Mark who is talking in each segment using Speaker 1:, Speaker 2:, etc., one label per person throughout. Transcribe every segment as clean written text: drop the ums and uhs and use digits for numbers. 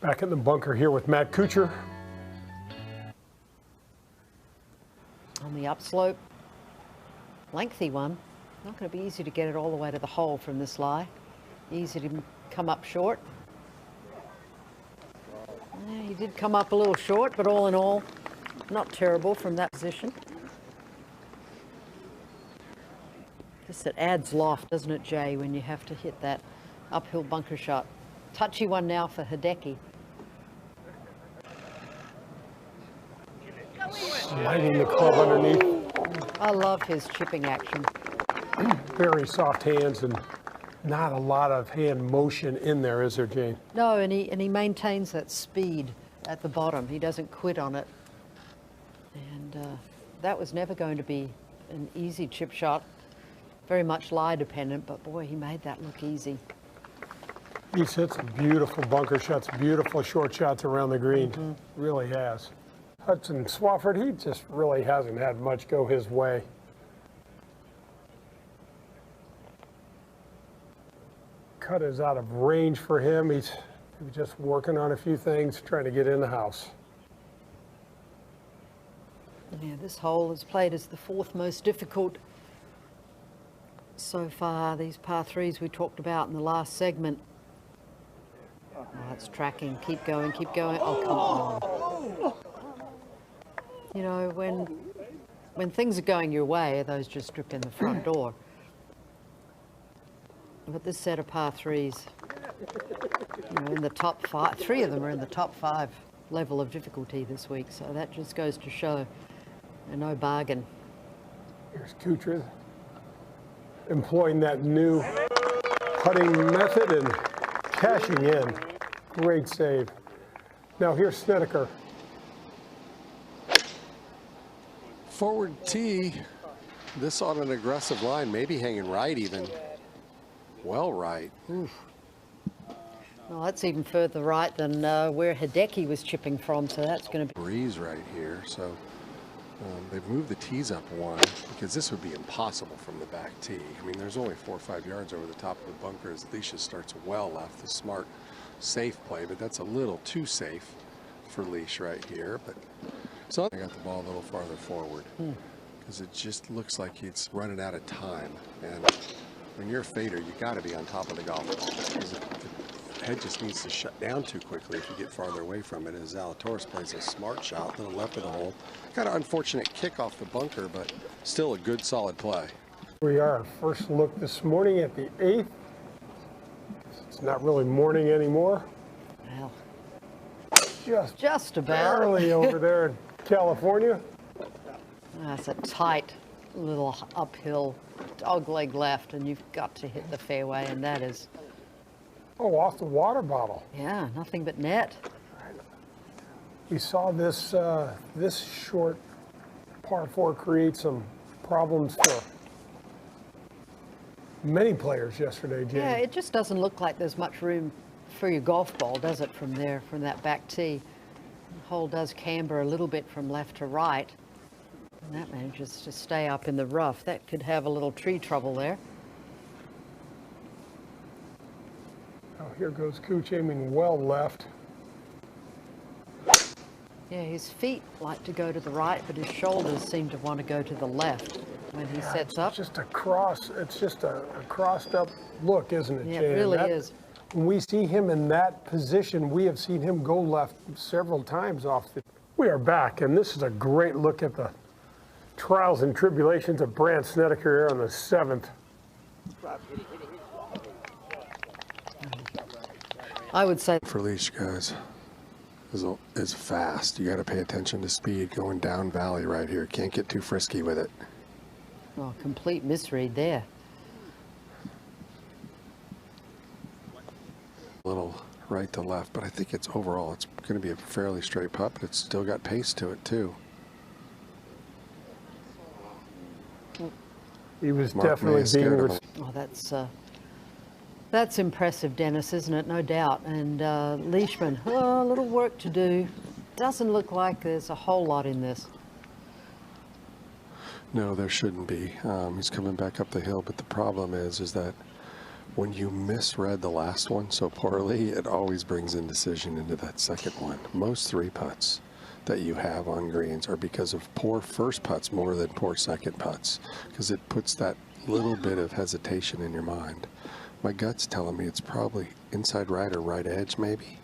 Speaker 1: Back in the bunker here with Matt Kuchar.
Speaker 2: On the upslope, lengthy one. Not going to be easy to get it all the way to the hole from this lie. Easy to come up short. Yeah, he did come up a little short, but all in all, not terrible from that position. Just it adds loft, doesn't it, Jay, when you have to hit that uphill bunker shot. Touchy one now for Hideki.
Speaker 1: Sliding the club underneath.
Speaker 2: I love his chipping action.
Speaker 1: Very soft hands and not a lot of hand motion in there, is there, Jane?
Speaker 2: No, and he maintains that speed at the bottom. He doesn't quit on it. And that was never going to be an easy chip shot. Very much lie dependent, but boy, he made that look easy.
Speaker 1: He's hit some beautiful bunker shots, beautiful short shots around the green. Really has. Hudson Swafford, he just really hasn't had much go his way. Cut is out of range for him. He's just working on a few things, trying to get in the house.
Speaker 2: Yeah, this hole is played as the fourth most difficult so far. These par threes we talked about in the last segment. Oh, it's tracking. Keep going, keep going. Oh, come on. You know, when things are going your way, those just strip in the front door. But this set of par threes, you know, in the top five, 3 of them are in the top 5 level of difficulty this week. So that just goes to show no bargain.
Speaker 1: Here's Kuchar employing that new putting method and cashing in. Great save. Now here's Snedeker.
Speaker 3: Forward tee, this on an aggressive line, maybe hanging right even. Well right.
Speaker 2: Oof. Well, that's even further right than where Hideki was chipping from, so that's going to be...
Speaker 3: Breeze right here, so they've moved the tees up one, because this would be impossible from the back tee. I mean, there's only 4 or 5 yards over the top of the bunker as Leishman starts well left, the smart, safe play, but that's a little too safe for Leishman right here. But so I got the ball a little farther forward, because it just looks like he's running out of time. And when you're a fader, you got to be on top of the golf ball, because the head just needs to shut down too quickly if you get farther away from it. And Zalatoris plays a smart shot to the left of the hole. Kind of unfortunate kick off the bunker, but still a good solid play.
Speaker 1: We are first look this morning at the 8th. It's not really morning anymore.
Speaker 2: Well,
Speaker 1: Just
Speaker 2: about.
Speaker 1: Barely over there in California.
Speaker 2: That's a tight little uphill dog leg left, and you've got to hit the fairway, and that is...
Speaker 1: Oh, off the water bottle.
Speaker 2: Yeah, nothing but net.
Speaker 1: We saw this this short par 4 create some problems for many players yesterday, Jane.
Speaker 2: Yeah, it just doesn't look like there's much room for your golf ball, does it, from there, from that back tee? The hole does camber a little bit from left to right, and that manages to stay up in the rough. That could have a little tree trouble there.
Speaker 1: Oh, here goes Cooch aiming well left.
Speaker 2: Yeah, his feet like to go to the right, but his shoulders seem to want to go to the left when he sets up.
Speaker 1: It's just a cross. It's just a crossed up look, isn't it,
Speaker 2: Yeah,
Speaker 1: Jane?
Speaker 2: it really is.
Speaker 1: When we see him in that position, we have seen him go left several times off the... We are back, and this is a great look at the trials and tribulations of Brandt Snedeker here on the 7th.
Speaker 2: I would say
Speaker 3: For Leishman, guys, is fast. You got to pay attention to speed going down valley right here. Can't get too frisky with it.
Speaker 2: well, complete misread there.
Speaker 3: A little right to left, but I think it's overall, it's going to be a fairly straight putt, but it's still got pace to it too.
Speaker 1: He was
Speaker 3: Mark
Speaker 1: definitely being...
Speaker 2: Oh, that's impressive, Dennis, isn't it? No doubt. And Leishman, a little work to do. Doesn't look like there's a whole lot in this.
Speaker 3: No, there shouldn't be. He's coming back up the hill, but the problem is that when you misread the last one so poorly, it always brings indecision into that second one. Most 3 putts that you have on greens are because of poor first putts more than poor second putts, because it puts that little bit of hesitation in your mind. My gut's telling me it's probably inside right or right edge, maybe.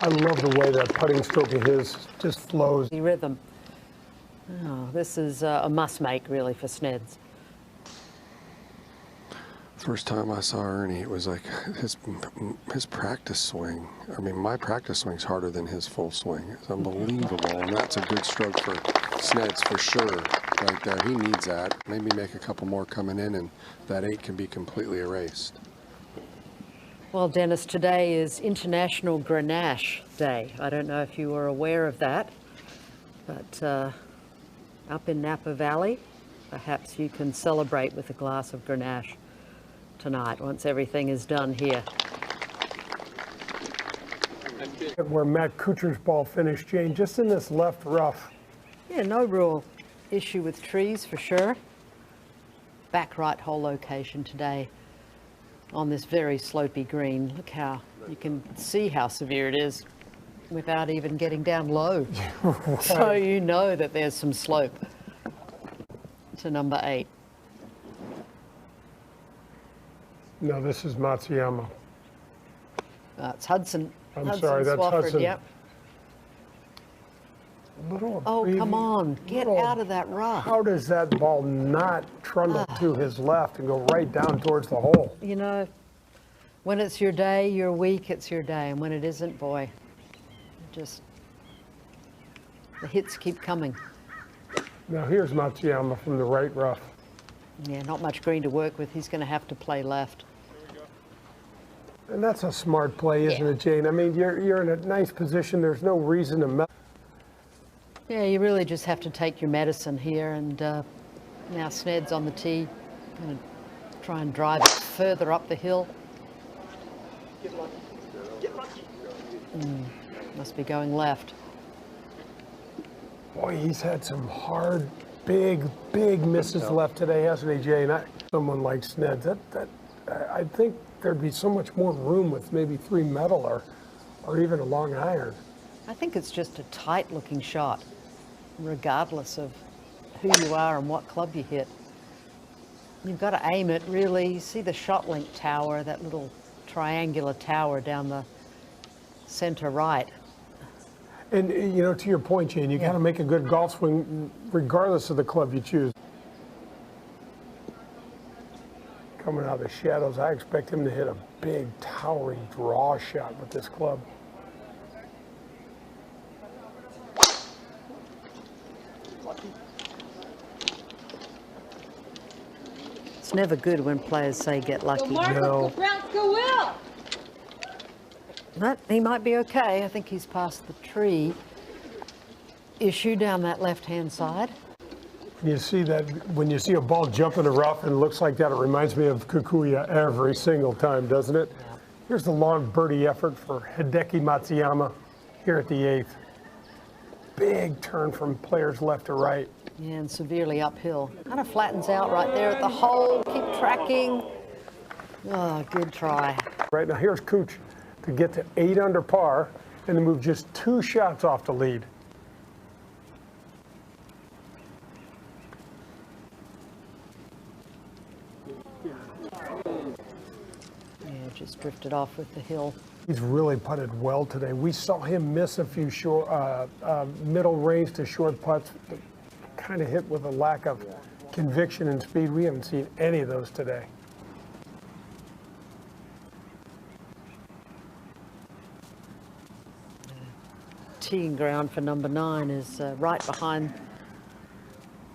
Speaker 1: I love the way that putting stroke of his just flows.
Speaker 2: The rhythm. Oh, this is a must-make, really, for Sneds.
Speaker 3: First time I saw Ernie, it was like his practice swing. I mean, my practice swing's harder than his full swing. It's unbelievable, and that's a good stroke for Sneds for sure, right there. He needs that. Maybe make a couple more coming in, and that 8 can be completely erased.
Speaker 2: Well, Dennis, today is International Grenache Day. I don't know if you were aware of that, but up in Napa Valley, perhaps you can celebrate with a glass of Grenache tonight once everything is done here.
Speaker 1: Where Matt Kuchar's ball finished, Jane, just in this left rough.
Speaker 2: Yeah, no real issue with trees for sure. Back right hole location today on this very slopey green. Look how you can see how severe it is without even getting down low. Right. So you know that there's some slope to number 8.
Speaker 1: No, this is Matsuyama.
Speaker 2: It's Hudson.
Speaker 1: I'm sorry, that's
Speaker 2: Swafford,
Speaker 1: Hudson.
Speaker 2: Yep. Oh, come on. Get out of that rough.
Speaker 1: How does that ball not trundle to his left and go right down towards the hole?
Speaker 2: You know, when it's your day, your week, it's your day. And when it isn't, boy, just the hits keep coming.
Speaker 1: Now here's Matsuyama from the right rough.
Speaker 2: Yeah, not much green to work with. He's going to have to play left.
Speaker 1: And that's a smart play, isn't it, Jane? I mean, you're in a nice position. There's no reason to mess.
Speaker 2: Yeah, you really just have to take your medicine here. And now Sned's on the tee. Going to try and drive it further up the hill. Must be going left.
Speaker 1: Boy, he's had some hard, big misses left today, hasn't he, Jane? Someone like Sned, I think there'd be so much more room with maybe 3 metal or even a long iron.
Speaker 2: I think it's just a tight-looking shot, regardless of who you are and what club you hit. You've got to aim it, really. You see the shot link tower, that little triangular tower down the center right.
Speaker 1: And, you know, to your point, Jane, you got to make a good golf swing regardless of the club you choose. Coming out of the shadows, I expect him to hit a big, towering draw shot with this club.
Speaker 2: It's never good when players say get lucky.
Speaker 1: No.
Speaker 2: But he might be okay. I think he's past the tree issue down that left-hand side.
Speaker 1: You see that when you see a ball jump in the rough and it looks like that, it reminds me of Kikuya every single time, doesn't it? Yeah. Here's the long birdie effort for Hideki Matsuyama here at the 8th. Big turn from players left to right.
Speaker 2: Yeah, and severely uphill. Kind of flattens out right there at the hole. Keep tracking. Oh, good try.
Speaker 1: Right now, here's Cooch to get to 8 under par and to move just 2 shots off the lead.
Speaker 2: Yeah, just drifted off with the hill.
Speaker 1: He's really putted well today. We saw him miss a few short, middle range to short putts, kind of hit with a lack of conviction and speed. We haven't seen any of those today.
Speaker 2: Teeing ground for number 9 is right behind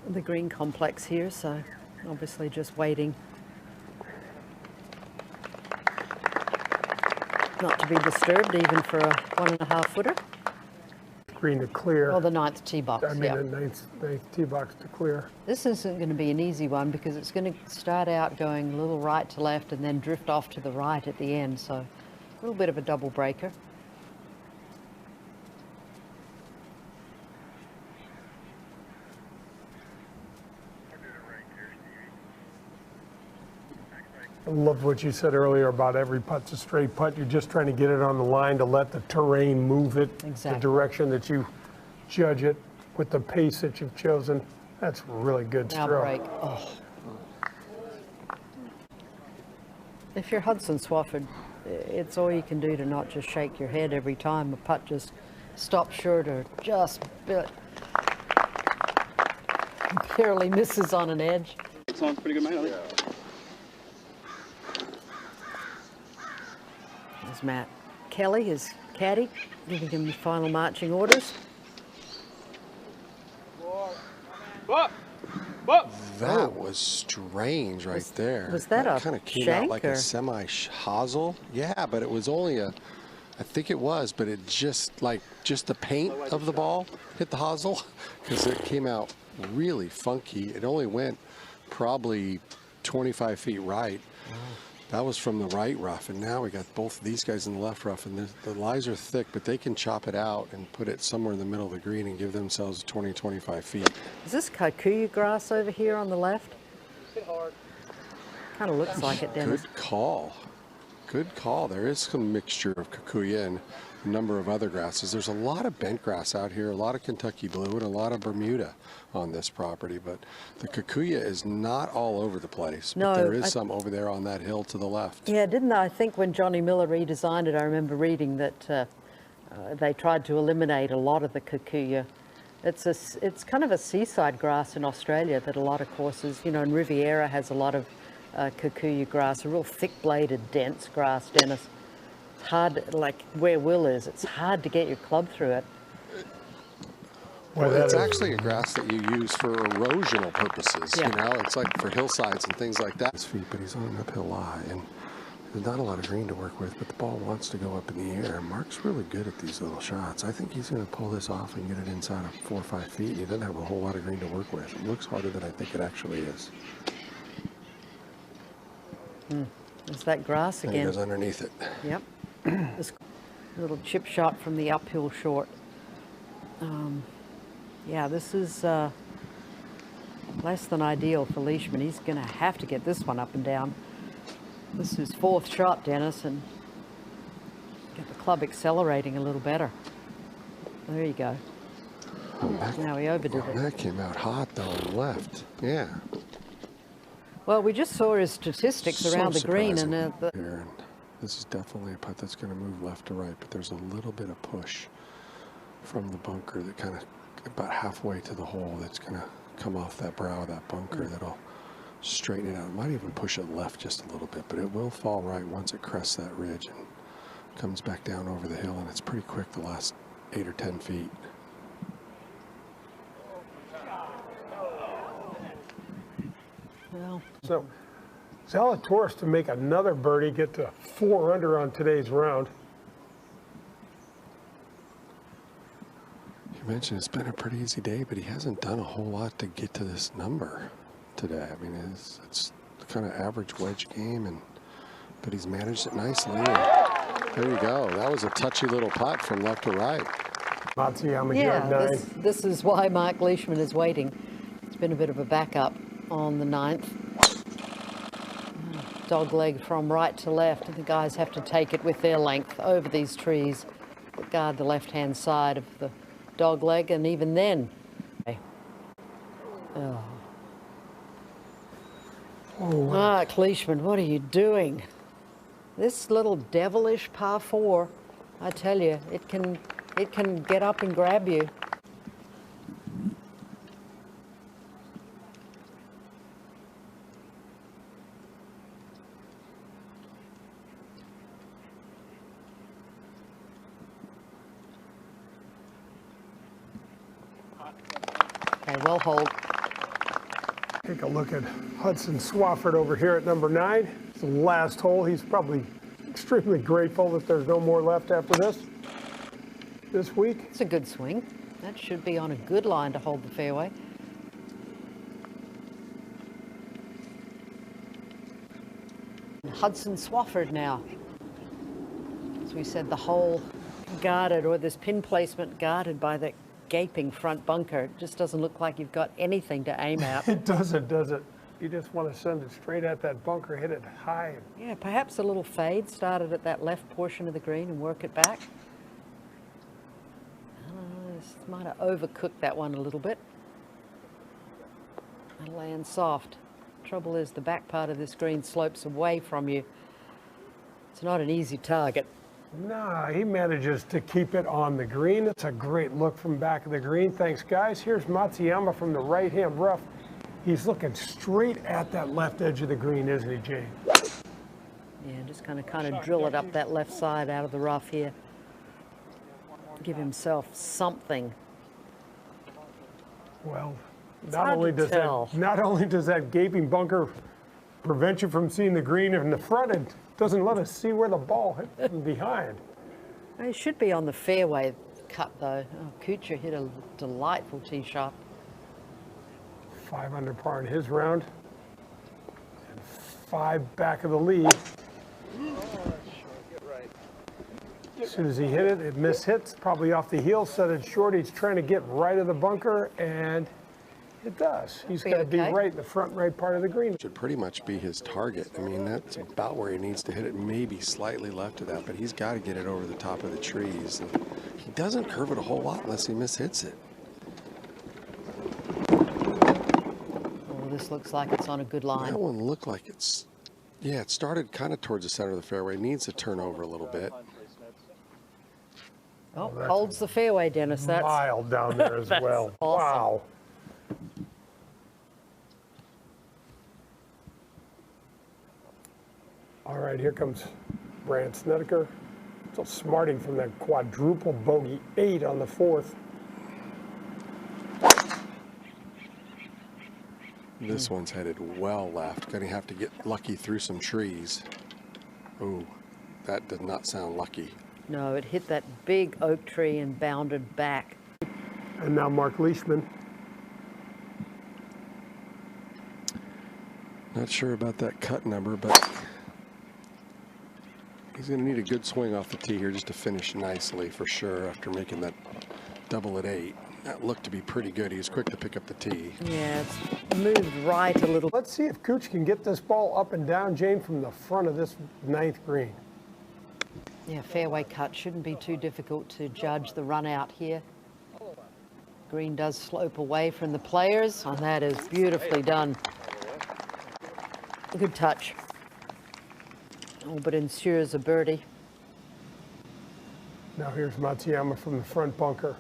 Speaker 2: the green complex here, so obviously just waiting not to be disturbed even for a 1.5 footer.
Speaker 1: Green to clear.
Speaker 2: Or the 9th tee box.
Speaker 1: I mean, the ninth tee box to clear.
Speaker 2: This isn't going to be an easy one because it's going to start out going a little right to left and then drift off to the right at the end, so a little bit of a double breaker.
Speaker 1: I love what you said earlier about every putt's a straight putt. You're just trying to get it on the line to let the terrain move it,
Speaker 2: Exactly.
Speaker 1: the direction that you judge it with the pace that you've chosen. That's really good
Speaker 2: Now
Speaker 1: stroke.
Speaker 2: break. Oh. If you're Hudson Swafford, it's all you can do to not just shake your head every time a putt just stops short or just barely misses on an edge.
Speaker 4: Sounds pretty good, mate, I think.
Speaker 2: There's Matt Kelly, his caddy, giving him the final marching orders.
Speaker 3: That was strange right there.
Speaker 2: Was that a
Speaker 3: kind of came
Speaker 2: shank
Speaker 3: out like
Speaker 2: or?
Speaker 3: a semi-hosel? Yeah, but it was only a, I think it was, but it just the paint of the ball hit the hosel because it came out really funky. It only went probably 25 feet right. That was from the right rough, and now we got both of these guys in the left rough, and the lies are thick, but they can chop it out and put it somewhere in the middle of the green and give themselves 20, 25 feet.
Speaker 2: Is this kikuyu grass over here on the left? Kind of looks like it, Dennis.
Speaker 3: Good call. Good call. There is some mixture of kikuyu and a number of other grasses. There's a lot of bent grass out here, a lot of Kentucky blue, and a lot of Bermuda on this property, but the kikuyu is not all over the place.
Speaker 2: No,
Speaker 3: but there is some over there on that hill to the left.
Speaker 2: Yeah, didn't I think when Johnny Miller redesigned it, I remember reading that they tried to eliminate a lot of the kikuyu. It's kind of a seaside grass in Australia that a lot of courses, you know, and Riviera has a lot of kikuyu grass, a real thick-bladed, dense grass, Dennis. It's hard, like where Will is, it's hard to get your club through it.
Speaker 3: Well, it's actually a grass that you use for erosional purposes.
Speaker 2: Yeah.
Speaker 3: You know, it's like for hillsides and things like that. His feet, but he's on an uphill lie, and there's not a lot of green to work with, but the ball wants to go up in the air. Mark's really good at these little shots. I think he's going to pull this off and get it inside of 4 or 5 feet. He doesn't have a whole lot of green to work with. It looks harder than I think it actually is.
Speaker 2: There's that grass
Speaker 3: And he
Speaker 2: again.
Speaker 3: goes underneath it.
Speaker 2: Yep. This little chip shot from the uphill short. Yeah, this is less than ideal for Leishman. He's going to have to get this one up and down. This is 4th shot, Dennis, and get the club accelerating a little better. There you go. Now he overdid it.
Speaker 3: That came out hot though and left. Yeah.
Speaker 2: Well, we just saw his statistics
Speaker 3: So
Speaker 2: around the green,
Speaker 3: surprising
Speaker 2: and
Speaker 3: here, and this is definitely a putt that's going to move left to right, but there's a little bit of push from the bunker that kind of about halfway to the hole that's going to come off that brow of that bunker that'll straighten it out. It might even push it left just a little bit, but it will fall right once it crests that ridge and comes back down over the hill, and it's pretty quick the last 8 or 10 feet.
Speaker 2: well,
Speaker 1: So Zalatoris to make another birdie, get to 4 under on today's round.
Speaker 3: You mentioned it's been a pretty easy day, but he hasn't done a whole lot to get to this number today. I mean, it's kind of average wedge game, but he's managed it nicely. And there you go. That was a touchy little putt from left to right.
Speaker 1: Matsuyama
Speaker 2: yeah,
Speaker 1: yard 9.
Speaker 2: this is why MarcLeishman is waiting. It's been a bit of a backup on the 9th. Dog leg from right to left, and the guys have to take it with their length over these trees that guard the left-hand side of the dog leg, and even then. Oh. MarcLeishman, what are you doing? This little devilish par 4, I tell you, it can get up and grab you. Okay, well hold.
Speaker 1: Take a look at Hudson Swafford over here at number 9. It's the last hole. He's probably extremely grateful that there's no more left after this week.
Speaker 2: It's a good swing. That should be on a good line to hold the fairway. Hudson Swafford now. As we said, the hole guarded, or this pin placement guarded by that gaping front bunker. It just doesn't look like you've got anything to aim at.
Speaker 1: It doesn't, does it? You just want to send it straight at that bunker, hit it high.
Speaker 2: Yeah, perhaps a little fade, started at that left portion of the green and work it back. This might have overcooked that one a little bit. And land soft. Trouble is the back part of this green slopes away from you. It's not an easy target.
Speaker 1: Nah, he manages to keep it on the green. It's a great look from back of the green. Thanks, guys. Here's Matsuyama from the right-hand rough. He's looking straight at that left edge of the green, isn't he, Jane?
Speaker 2: Yeah, just kind of drill it up that left side out of the rough here. Give himself something.
Speaker 1: Well,
Speaker 2: It's
Speaker 1: not
Speaker 2: hard
Speaker 1: only
Speaker 2: to
Speaker 1: does
Speaker 2: tell.
Speaker 1: that gaping bunker prevent you from seeing the green in the front, it doesn't let us see where the ball hit from behind.
Speaker 2: It should be on the fairway cut though. Oh, Kuchar hit a delightful tee shot.
Speaker 1: 5 under par in his round. And 5 back of the lead. As soon as he hit it, it mishits, probably off the heel, set it short. He's trying to get right of the bunker, and it does. He's going to be right in the front right part of the green.
Speaker 3: Should pretty much be his target. I mean, that's about where he needs to hit it, maybe slightly left of that, but he's got to get it over the top of the trees. And he doesn't curve it a whole lot unless he mishits it.
Speaker 2: Oh, this looks like it's on a good line.
Speaker 3: That one looked like it's, yeah, it started kind of towards the center of the fairway. Needs to turn over a little bit.
Speaker 2: Oh, holds the fairway, Dennis. That's
Speaker 1: Mild down there as well.
Speaker 2: awesome.
Speaker 1: Wow. All right, here comes Brandt Snedeker. Still smarting from that quadruple bogey 8 on the 4th.
Speaker 3: This one's headed well left. Going to have to get lucky through some trees. Oh, that did not sound lucky.
Speaker 2: No, it hit that big oak tree and bounded back.
Speaker 1: And now MarcLeishman.
Speaker 3: Not sure about that cut number, but he's going to need a good swing off the tee here just to finish nicely for sure after making that double at 8. That looked to be pretty good. He was quick to pick up the tee.
Speaker 2: Yeah, it's moved right a little.
Speaker 1: Let's see if Cooch can get this ball up and down, Jane, from the front of this 9th green.
Speaker 2: Yeah, fairway cut shouldn't be too difficult to judge the run out here. Green does slope away from the players, and that is beautifully done. Good touch. All but ensures a birdie.
Speaker 1: Now here's Matsuyama from the front bunker.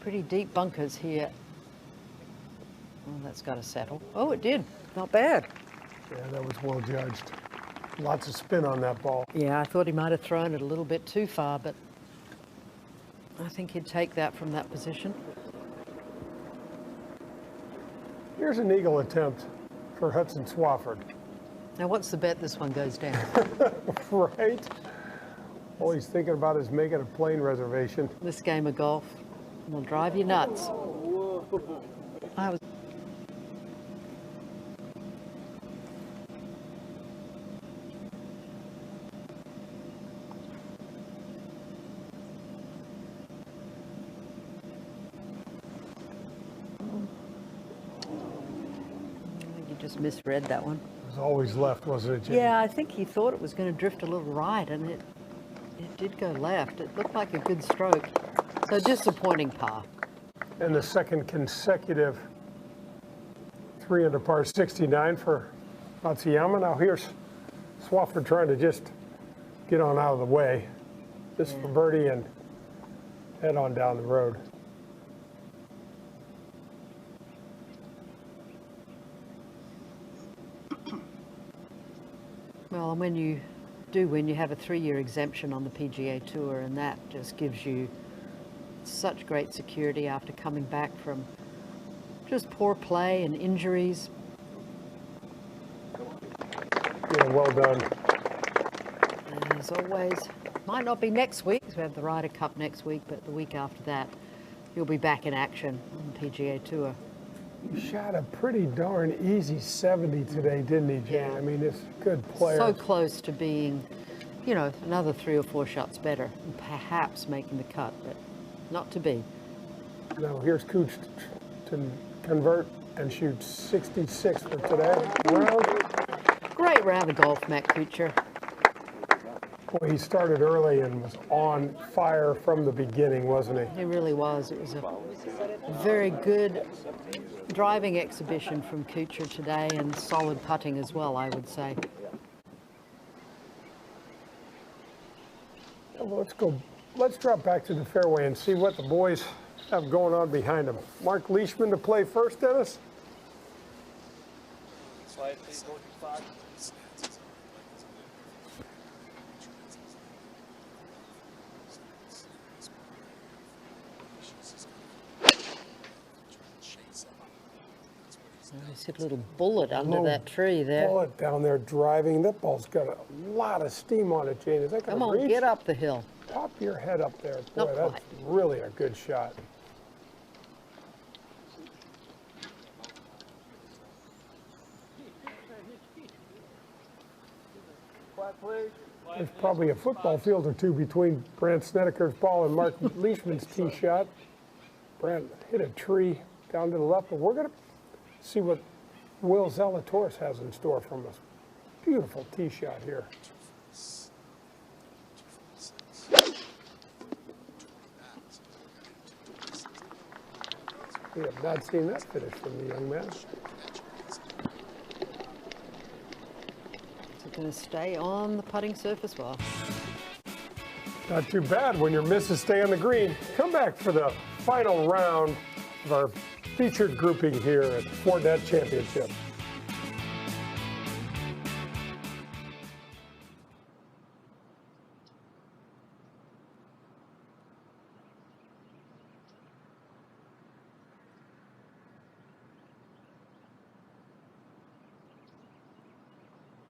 Speaker 2: Pretty deep bunkers here. Oh, that's got to settle. Oh, it did. Not bad.
Speaker 1: Yeah, that was well judged. Lots of spin on that ball.
Speaker 2: Yeah, I thought he might have thrown it a little bit too far, but I think he'd take that from that position.
Speaker 1: Here's an eagle attempt for Hudson Swafford.
Speaker 2: Now, what's the bet this one goes down?
Speaker 1: Right? All he's thinking about is making a plane reservation.
Speaker 2: This game of golf will drive you nuts. I was. You just misread that one.
Speaker 1: It was always left, wasn't it, Jim?
Speaker 2: Yeah, I think he thought it was going to drift a little right, and it did go left. It looked like a good stroke. So disappointing par.
Speaker 1: And the second consecutive 3 under par 69 for Matsuyama. Now here's Swafford trying to just get on out of the way. This for birdie and head on down the road.
Speaker 2: Well, and when you do win, you have a 3-year exemption on the PGA Tour, and that just gives you such great security after coming back from just poor play and injuries.
Speaker 1: Yeah, well done.
Speaker 2: And as always, might not be next week, because we have the Ryder Cup next week, but the week after that, you'll be back in action on the PGA Tour.
Speaker 1: He shot a pretty darn easy 70 today, didn't he, Jane?
Speaker 2: Yeah.
Speaker 1: I mean, it's a good player.
Speaker 2: So close to being, you know, another 3 or 4 shots better, and perhaps making the cut, but not to be.
Speaker 1: Now here's Cooch to convert and shoots 66 for today. Round.
Speaker 2: Great round of golf, Matt Kuchar.
Speaker 1: Boy, he started early and was on fire from the beginning, wasn't he?
Speaker 2: He really was. It was a very good driving exhibition from Kuchar today, and solid putting as well, I would say.
Speaker 1: Well, let's drop back to the fairway and see what the boys have going on behind them. MarcLeishman to play first, Dennis?
Speaker 2: Nice little bullet under that tree there.
Speaker 1: Bullet down there driving. That ball's got a lot of steam on it, Jane. Is that going
Speaker 2: Come
Speaker 1: to
Speaker 2: on,
Speaker 1: reach?
Speaker 2: get up the hill.
Speaker 1: Pop your head up there. Boy,
Speaker 2: Not
Speaker 1: that's
Speaker 2: quite.
Speaker 1: really a good shot. There's probably a football field or two between Brandt Snedeker's ball and MarcLeishman's tee shot. Brandt hit a tree down to the left, but we're going to see what Will Zalatoris has in store from us. Beautiful tee shot here. We have not seen that finish from the young man.
Speaker 2: Is it going to stay on the putting surface? Well,
Speaker 1: Not too bad when your misses stay on the green. Come back for the final round of our featured grouping here at Fortinet Championship.